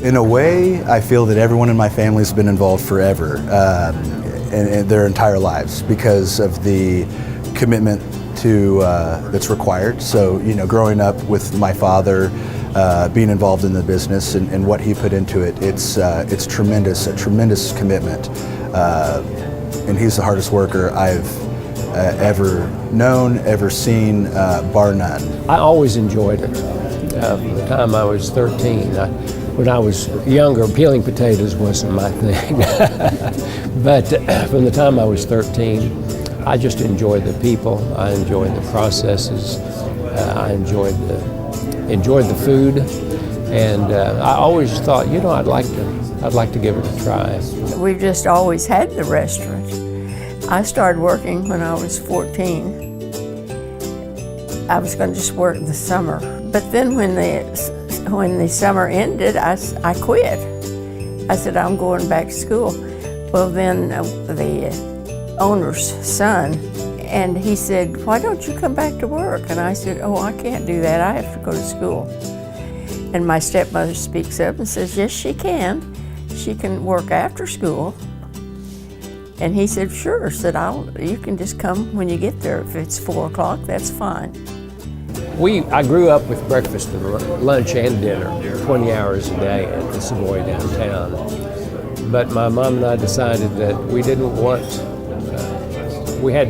In a way, I feel that everyone in my family has been involved forever, in their entire lives, because of the commitment to that's required. So, you know, growing up with my father, being involved in the business and what he put into it, it's tremendous, a tremendous commitment. And he's the hardest worker I've ever known, ever seen, bar none. I always enjoyed it. From the time I was 13. When I was younger, peeling potatoes wasn't my thing. But from the time I was 13, I just enjoyed the people. I enjoyed the processes. I enjoyed the food, and I always thought, you know, I'd like to give it a try. We've just always had the restaurant. I started working when I was 14. I was going to just work the summer, but then when the summer ended, I quit. I said, I'm going back to school. Well, then the owner's son, and he said, why don't you come back to work? And I said, oh, I can't do that. I have to go to school. And my stepmother speaks up and says, yes, she can. She can work after school. And he said, sure. Said, you can just come when you get there. If it's 4 o'clock, that's fine. I grew up with breakfast and lunch and dinner, 20 hours a day at the Savoy downtown. But my mom and I decided that we didn't want, we had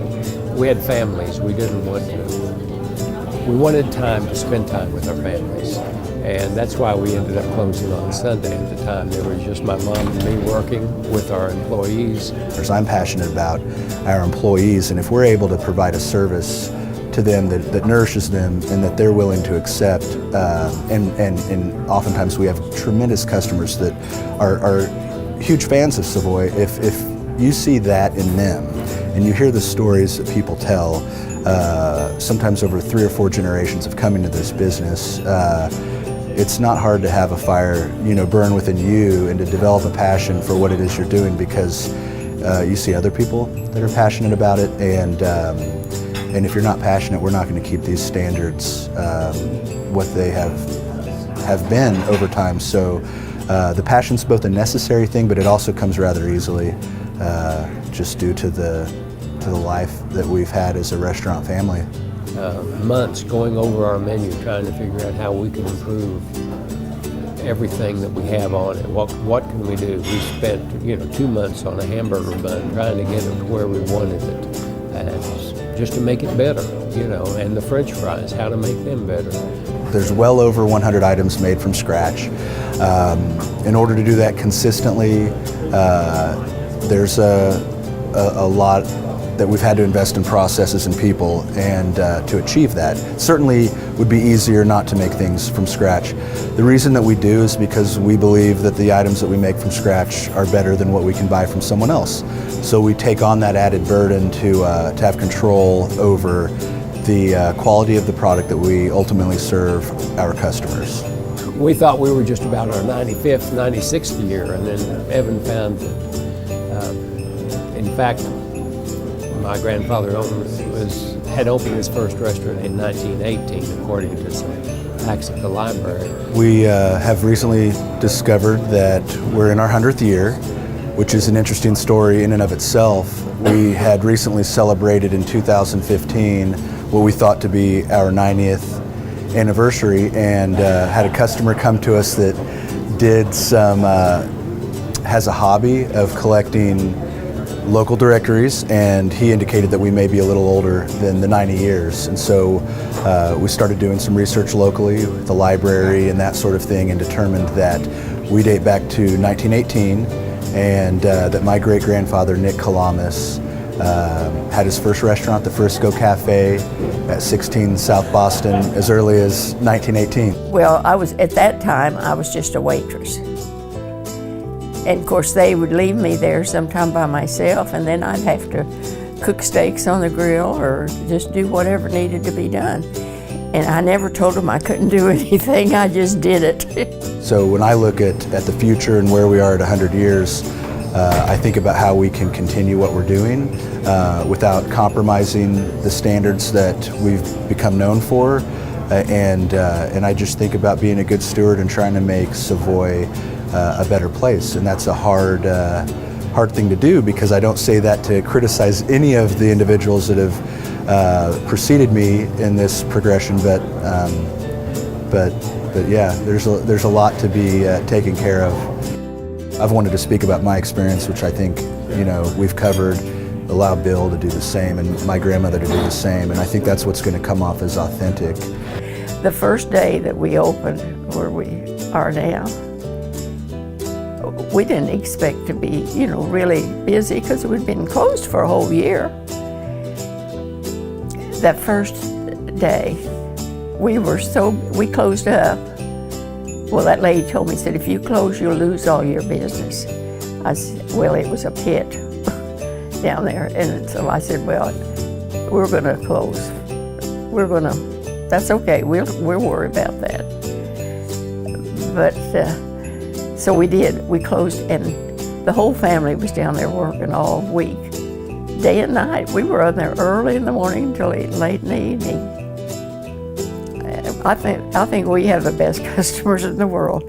families, we didn't want to. We wanted time to spend time with our families. And that's why we ended up closing on Sunday at the time. There was just my mom and me working with our employees. I'm passionate about our employees, and if we're able to provide a service to them that nourishes them and that they're willing to accept, and oftentimes we have tremendous customers that are huge fans of Savoy. If you see that in them and you hear the stories that people tell, sometimes over 3 or 4 generations of coming to this business, it's not hard to have a fire, you know, burn within you and to develop a passion for what it is you're doing, because you see other people that are passionate about it, and if you're not passionate, we're not going to keep these standards what they have been over time. So the passion's both a necessary thing, but it also comes rather easily, just due to the life that we've had as a restaurant family. Months going over our menu, trying to figure out how we can improve everything that we have on it. What can we do? We spent 2 months on a hamburger bun trying to get it to where we wanted it, and just to make it better, and the French fries, how to make them better. There's well over 100 items made from scratch. In order to do that consistently, there's a lot that we've had to invest in processes and people, and to achieve that. Certainly would be easier not to make things from scratch. The reason that we do is because we believe that the items that we make from scratch are better than what we can buy from someone else. So we take on that added burden to have control over the quality of the product that we ultimately serve our customers. We thought we were just about our 95th, 96th year, and then Evan found that, in fact, my grandfather had opened his first restaurant in 1918, according to some facts at the library. We have recently discovered that we're in our 100th year, which is an interesting story in and of itself. We had recently celebrated in 2015 what we thought to be our 90th anniversary, and had a customer come to us that has a hobby of collecting local directories, and he indicated that we may be a little older than the 90 years. And so we started doing some research locally with the library and that sort of thing, and determined that we date back to 1918, and that my great-grandfather, Nick Calamus, had his first restaurant, the Frisco Cafe, at 16 South Boston, as early as 1918. Well, at that time, I was just a waitress. And of course, they would leave me there sometime by myself, and then I'd have to cook steaks on the grill or just do whatever needed to be done. And I never told them I couldn't do anything, I just did it. So when I look at the future and where we are at 100 years, I think about how we can continue what we're doing without compromising the standards that we've become known for. And I just think about being a good steward and trying to make Savoy a better place. And that's a hard thing to do, because I don't say that to criticize any of the individuals that have preceded me in this progression, but yeah, there's a lot to be taken care of. I've wanted to speak about my experience, which I think, you know, we've covered. Allow Bill to do the same and my grandmother to do the same, and I think that's what's going to come off as authentic. The first day that we opened where we are now, we didn't expect to be, you know, really busy because we'd been closed for a whole year. That first day, we closed up. Well, that lady told me, said, if you close, you'll lose all your business. I said, well, it was a pit down there. And so I said, well, we're going to close. That's okay. We'll worry about that. But so we did. We closed, and the whole family was down there working all week, day and night. We were on there early in the morning until late in the evening. I think we have the best customers in the world.